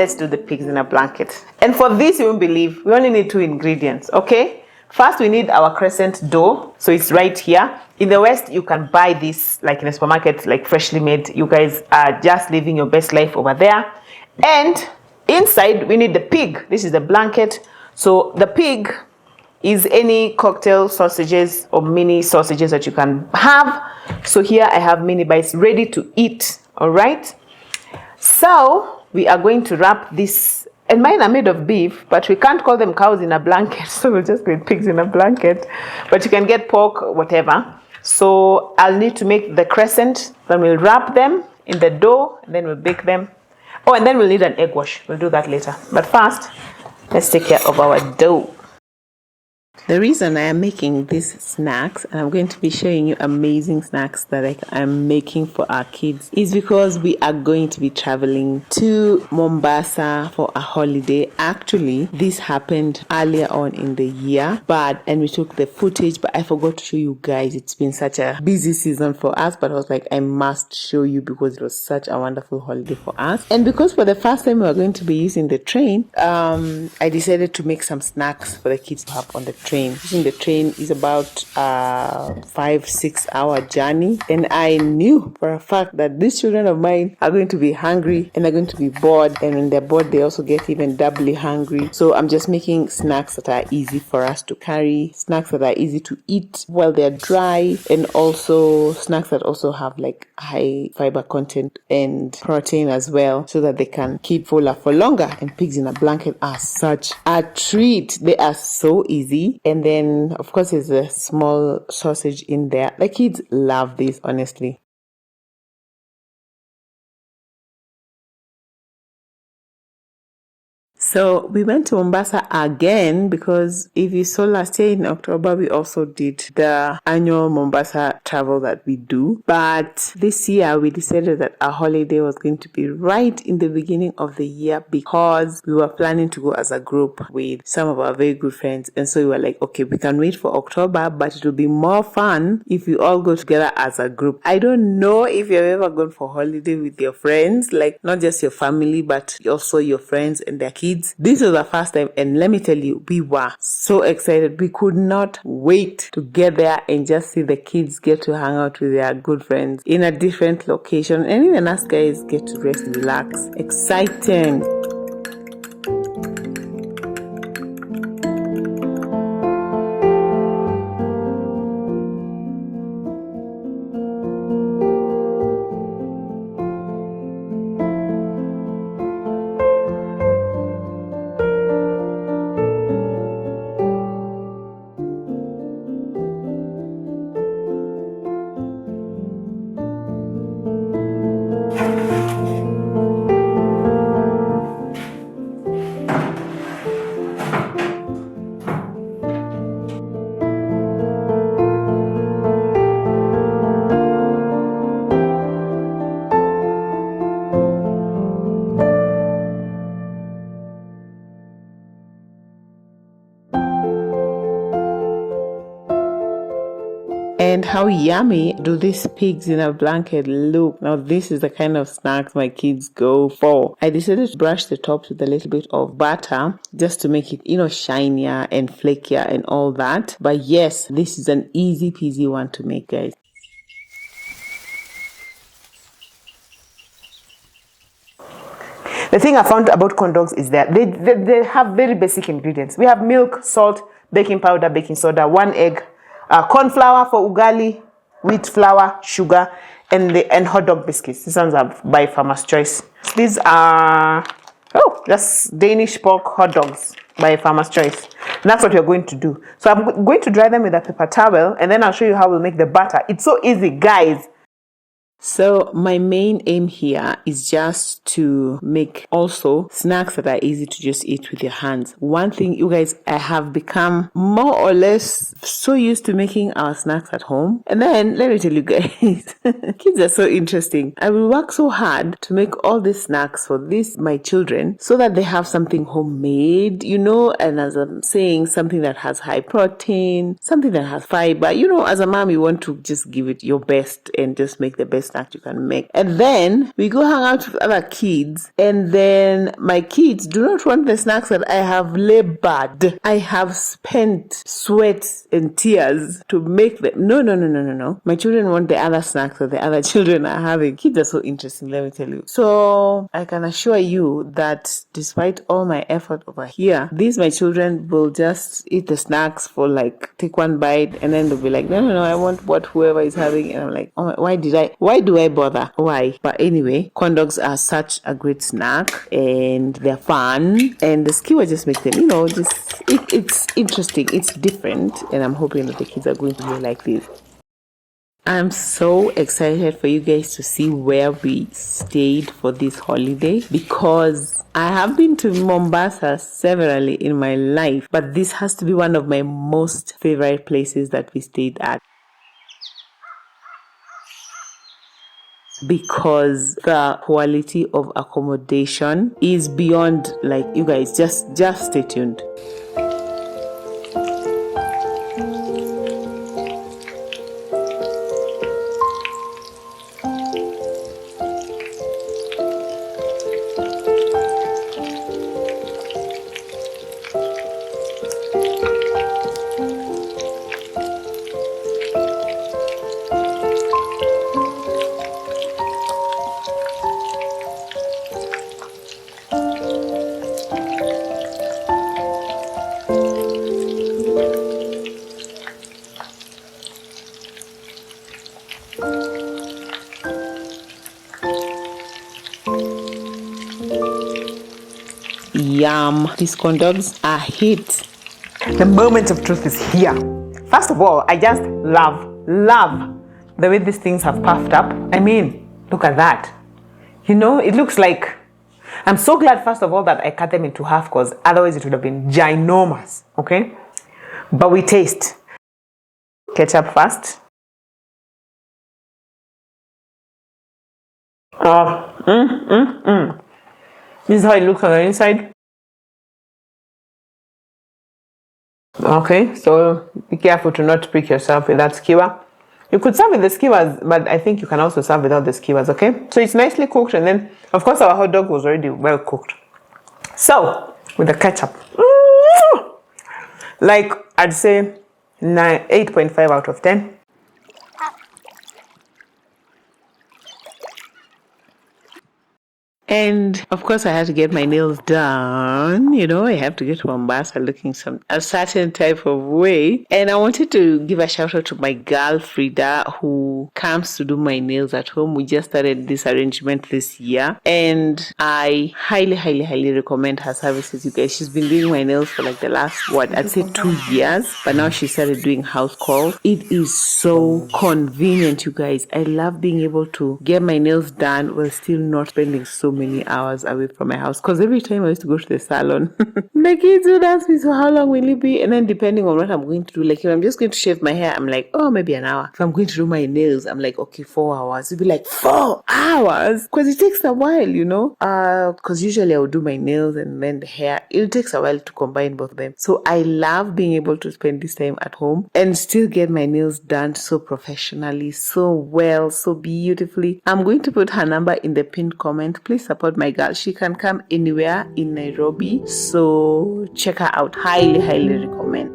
let's do the pigs in a blanket. And for this, you won't believe, we only need 2 ingredients, okay? First, we need our crescent dough. So it's right here. In the West, you can buy this like in a supermarket, like freshly made. You guys are just living your best life over there. And inside, we need the pig. This is the blanket. So the pig is any cocktail sausages or mini sausages that you can have. So here I have mini bites ready to eat, all right? So we are going to wrap this, and mine are made of beef, but we can't call them cows in a blanket, so we'll just get pigs in a blanket. But you can get pork, whatever. So I'll need to make the crescent, then we'll wrap them in the dough, and then we'll bake them. Oh, and then we'll need an egg wash. We'll do that later. But first, let's take care of our dough. The reason I am making these snacks, and I'm going to be showing you amazing snacks that I'm making for our kids, is because we are going to be traveling to Mombasa for a holiday. Actually, this happened earlier on in the year, and we took the footage, but I forgot to show you guys. It's been such a busy season for us, but I was like, I must show you because it was such a wonderful holiday for us. And because for the first time we are going to be using the train, I decided to make some snacks for the kids to have on the train. Using the train is about 5-6 hour journey, and I knew for a fact that these children of mine are going to be hungry and they're going to be bored, and when they're bored they also get even doubly hungry. So I'm just making snacks that are easy for us to carry, snacks that are easy to eat while they're dry, and also snacks that also have like high fiber content and protein as well, so that they can keep fuller for longer. And pigs in a blanket are such a treat. They are so easy. And then, of course, there's a small sausage in there. The kids love this, honestly. So we went to Mombasa again because if you saw last year in October, we also did the annual Mombasa travel that we do. But this year we decided that our holiday was going to be right in the beginning of the year because we were planning to go as a group with some of our very good friends. And so we were like, okay, we can wait for October, but it will be more fun if we all go together as a group. I don't know if you've ever gone for holiday with your friends, like not just your family, but also your friends and their kids. This was the first time, and let me tell you, we were so excited. We could not wait to get there and just see the kids get to hang out with their good friends in a different location, and even us guys get to rest and relax. Exciting. And how yummy do these pigs in a blanket look? Now this is the kind of snacks my kids go for. I decided to brush the tops with a little bit of butter just to make it, shinier and flakier and all that. But yes, this is an easy peasy one to make, guys. The thing I found about corn dogs is that they have very basic ingredients. We have milk, salt, baking powder, baking soda, 1 egg, corn flour for ugali, wheat flour, sugar, and hot dog biscuits. These ones are by Farmer's Choice. These are just Danish pork hot dogs by Farmer's Choice. And that's what we're going to do. So I'm going to dry them with a paper towel, and then I'll show you how we'll make the batter. It's so easy, guys. So my main aim here is just to make also snacks that are easy to just eat with your hands. One thing, you guys, I have become more or less so used to making our snacks at home. And then let me tell you guys, kids are so interesting. I will work so hard to make all these snacks for my children so that they have something homemade, and as I'm saying, something that has high protein, something that has fiber. As a mom, you want to just give it your best and just make the best snack you can make. And then we go hang out with other kids, and then my kids do not want the snacks that I have labored. I have spent sweat and tears to make them. No. My children want the other snacks that the other children are having. Kids are so interesting, let me tell you. So I can assure you that despite all my effort over here, these my children will just eat the snacks for like take one bite, and then they'll be like, no, I want what whoever is having. And I'm like, oh, why do I bother? Why? But anyway, corn dogs are such a great snack, and they're fun, and the skewer just makes them, it's interesting, it's different, and I'm hoping that the kids are going to really like this. I'm so excited for you guys to see where we stayed for this holiday, because I have been to Mombasa severally in my life, but this has to be one of my most favorite places that we stayed at, because the quality of accommodation is beyond, like, you guys just stay tuned. Yum, these corn dogs are hit. The moment of truth is here. First of all, I just love the way these things have puffed up. I mean, look at that. It looks like, I'm so glad, first of all, that I cut them into half, because otherwise it would have been ginormous, okay? But we taste. Ketchup first. This is how it looks on the inside. Okay, so be careful to not prick yourself with that skewer. You could serve with the skewers, but I think you can also serve without the skewers, okay? So it's nicely cooked, and then, of course, our hot dog was already well cooked. So, with the ketchup, like, I'd say 8.5 out of 10. And of course, I had to get my nails done. I have to get to Mombasa looking a certain type of way. And I wanted to give a shout out to my girl Frida, who comes to do my nails at home. We just started this arrangement this year, and I highly recommend her services, you guys. She's been doing my nails for like the last, I'd say 2 years, but now she started doing house calls. It is so convenient, you guys. I love being able to get my nails done while still not spending so many hours away from my house, because every time I used to go to the salon, the kids would ask me, so how long will it be? And then depending on what I'm going to do, like if I'm just going to shave my hair, I'm like, oh, maybe an hour. If I'm going to do my nails, I'm like, okay, 4 hours. It'd be like 4 hours, because it takes a while, because usually I would do my nails and then the hair. It takes a while to combine both of them. So I love being able to spend this time at home and still get my nails done so professionally, so well, so beautifully. I'm going to put her number in the pinned comment. Please support my girl. She can come anywhere in Nairobi, so check her out. Highly recommend.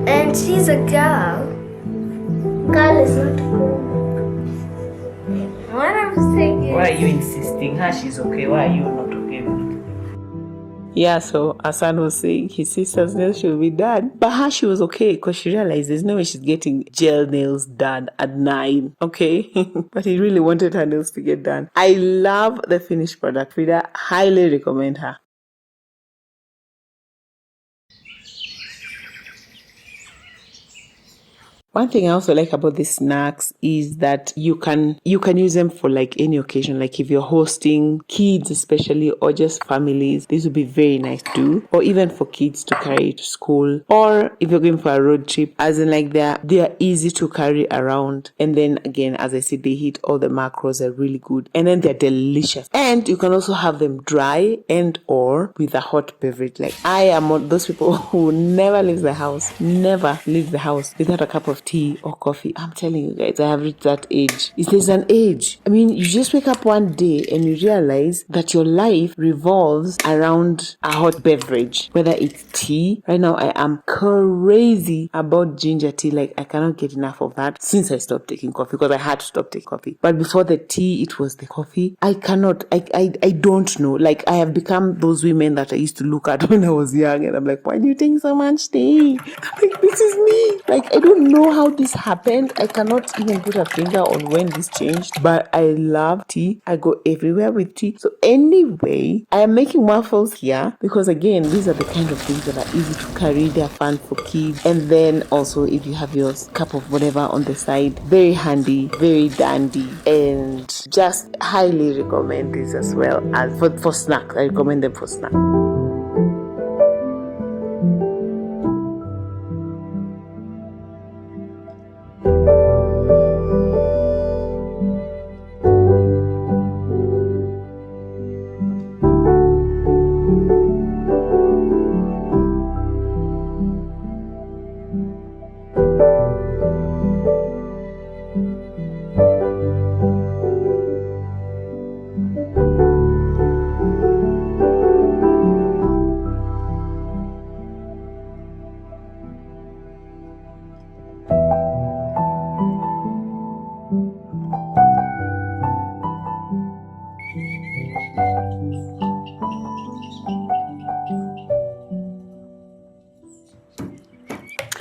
And she's a girl. Girl is not cool. What I'm saying is... Why are you insisting her she's okay? Why are you not okay with it? Yeah, so Hassan was saying his sister's nails should be done, but her, she was okay because she realized there's no way she's getting gel nails done at 9, okay? But he really wanted her nails to get done. I love the finished product. Frida, highly recommend her. One thing I also like about these snacks is that you can use them for like any occasion. Like if you're hosting kids especially, or just families, this would be very nice too. Or even for kids to carry to school, or if you're going for a road trip, as in like they are easy to carry around. And then again, as I said, they hit all the macros, are really good, and then they're delicious. And you can also have them dry and or with a hot beverage. Like I am one of those people who never leaves the house without a cup of tea or coffee. I'm telling you guys, I have reached that age. There's an age. I mean, you just wake up one day and you realize that your life revolves around a hot beverage, whether it's tea. Right now, I am crazy about ginger tea. Like I cannot get enough of that since I stopped taking coffee, because I had to stop taking coffee. But before the tea, it was the coffee. I don't know. Like I have become those women that I used to look at when I was young, and I'm like, why do you think so much tea? Like this is me. Like I don't know how this happened. I cannot even put a finger on when this changed, but I love tea. I go everywhere with tea. So anyway, I am making waffles here because again, these are the kind of things that are easy to carry. They're fun for kids. And then also if you have your cup of whatever on the side, very handy, very dandy, and just highly recommend this as well as for snacks. I recommend them for snacks.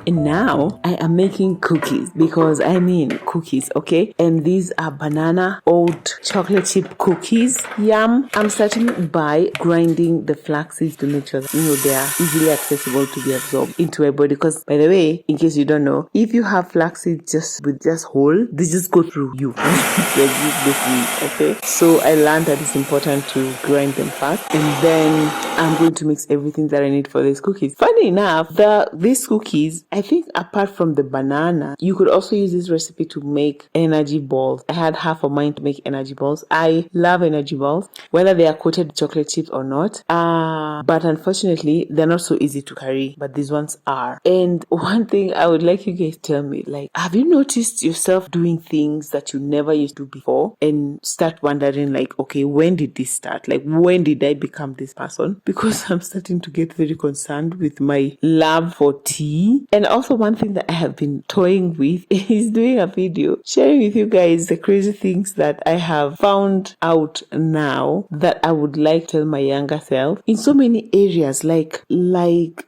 And now I am making cookies, because I mean cookies, okay? And these are banana oat chocolate chip cookies. Yum. I'm starting by grinding the flax seeds to make sure that, they are easily accessible to be absorbed into my body. Because by the way, in case you don't know, if you have flax seeds just whole, they just go through you. They just go through you, okay? So I learned that it's important to grind them fast, and then I'm going to mix everything that I need for these cookies. Funny enough, these cookies, I think apart from the banana, you could also use this recipe to make energy balls. I had half of mine to make energy balls. I love energy balls, whether they are coated with chocolate chips or not. But unfortunately, they're not so easy to carry, but these ones are. And one thing I would like you guys to tell me, like, have you noticed yourself doing things that you never used to do before and start wondering, like, okay, when did this start? Like, when did I become this person? Because I'm starting to get very concerned with my love for tea. And also one thing that I have been toying with is doing a video sharing with you guys the crazy things that I have found out now that I would like to tell my younger self in so many areas, like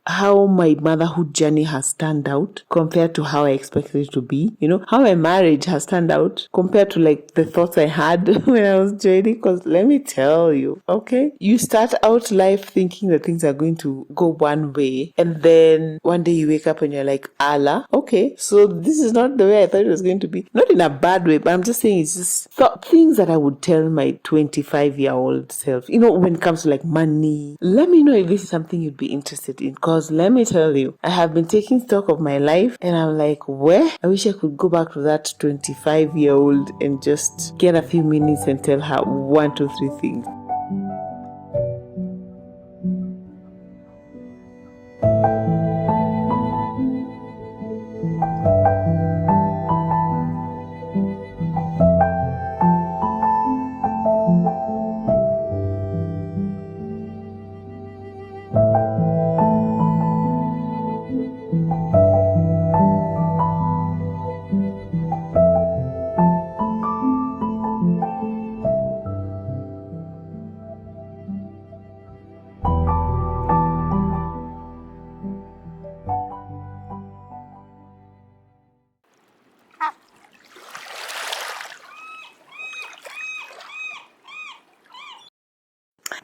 how my motherhood journey has turned out compared to how I expected it to be, how my marriage has turned out compared to like the thoughts I had when I was joining. Because let me tell you, okay, you start out life thinking that things are going to go one way, and then one day you wake up and you're like, Allah, okay, so this is not the way I thought it was going to be. Not in a bad way, but I'm just saying it's just things that I would tell my 25-year-old self, when it comes to like money. Let me know if this is something you'd be interested in, because let me tell you, I have been taking stock of my life and I'm like, where? I wish I could go back to that 25-year-old and just get a few minutes and tell her 1, 2, 3 things.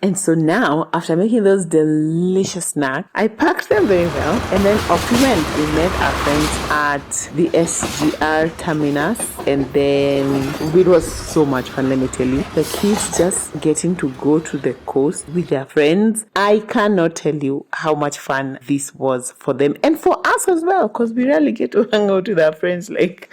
And so now, after making those delicious snacks, I packed them very well, and then off we went. We met our friends at the SGR terminus, and then it was so much fun, let me tell you. The kids just getting to go to the coast with their friends. I cannot tell you how much fun this was for them and for us as well, because we really get to hang out with our friends like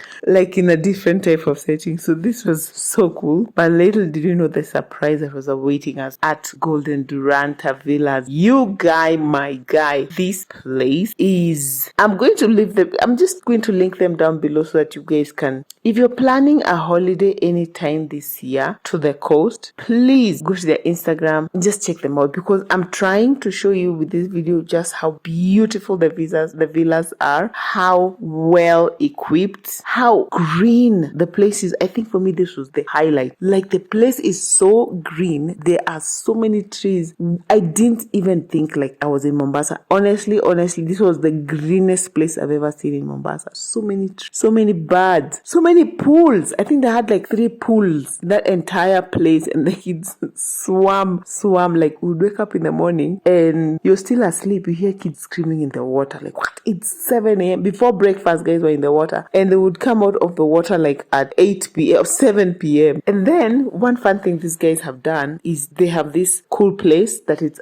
in a different type of setting. So this was so cool. But little did you know the surprise that was awaiting us at Golden Duranta Villas. You guy, my guy, this place is, I'm just going to link them down below so that you guys can, if you're planning a holiday anytime this year to the coast, please go to their Instagram and just check them out, because I'm trying to show you with this video just how beautiful the villas are, how well equipped, how green the place is. I think for me this was the highlight. Like, the place is so green, there are so many trees. I didn't even think like I was in Mombasa. Honestly, this was the greenest place I've ever seen in Mombasa. So many trees, so many birds, so many pools. I think they had like 3 pools in that entire place, and the kids swam. Like, we'd wake up in the morning and you're still asleep, you hear kids screaming in the water. Like, what? It's 7 a.m. Before breakfast, guys were in the water, and they would come out of the water like at 8 p.m. or 7 p.m. And then one fun thing these guys have done is they have this cool place that is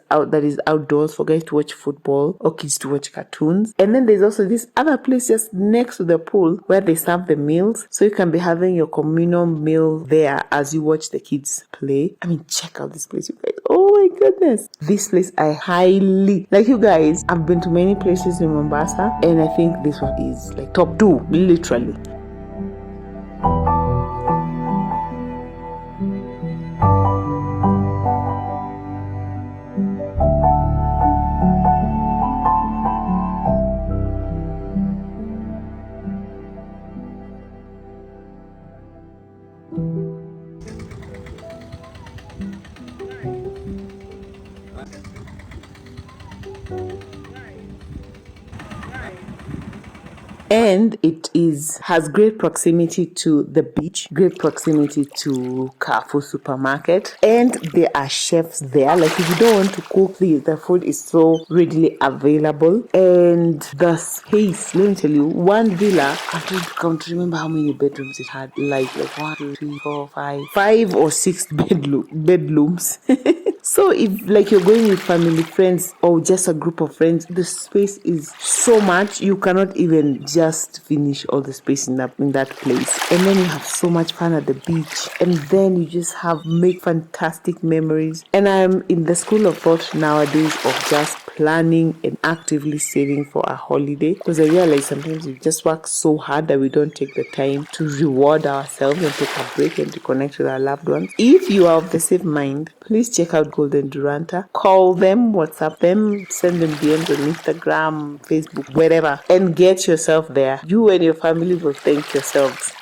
outdoors for guys to watch football or kids to watch cartoons. And then there's also this other place just next to the pool where they serve the meals, so you can be having your communal meal there as you watch the kids play. I mean, check out this place, you guys. Oh my goodness, this place I highly like. You guys, I've been to many places in Mombasa, and I think this one is like top 2, literally. And it has great proximity to the beach, great proximity to Carrefour supermarket, and there are chefs there. Like, if you don't want to cook, the food is so readily available. And the space, let me tell you, one villa, I'm trying to count to remember how many bedrooms it had. Like 1, 2, 3, 4, 5 or 6 bedrooms. So if like you're going with family, friends, or just a group of friends, the space is so much, you cannot even just finish all the space in that place. And then you have so much fun at the beach, and then you just make fantastic memories. And I'm in the school of thought nowadays of just planning and actively saving for a holiday, because I realize sometimes we just work so hard that we don't take the time to reward ourselves and take a break and to connect with our loved ones. If you are of the same mind, please check out Golden Duranta. Call them, WhatsApp them, send them DMs on Instagram, Facebook, wherever, and get yourself there. You and your family will thank yourselves.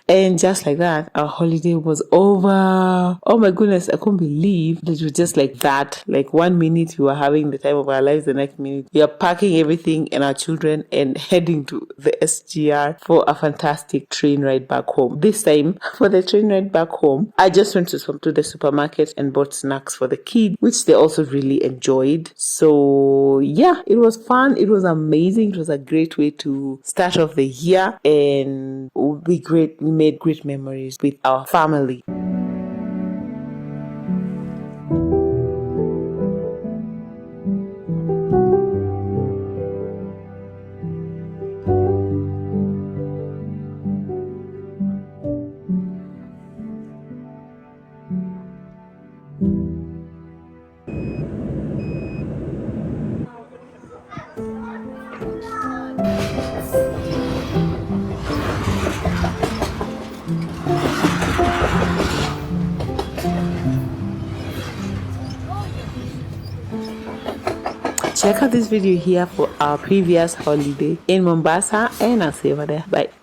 And just like that, our holiday was over. Oh my goodness, I couldn't believe that it was just like that. Like, 1 minute we were having the time of our lives, the next minute we are packing everything and our children and heading to the SGR for a fantastic train ride back home. This time, for the train ride back home, I just went to the supermarket and bought snacks for the kids, which they also really enjoyed. So yeah, it was fun. It was amazing. It was a great way to start off the year, and we made great memories with our family. Check out this video here for our previous holiday in Mombasa, and I'll see you over there. Bye.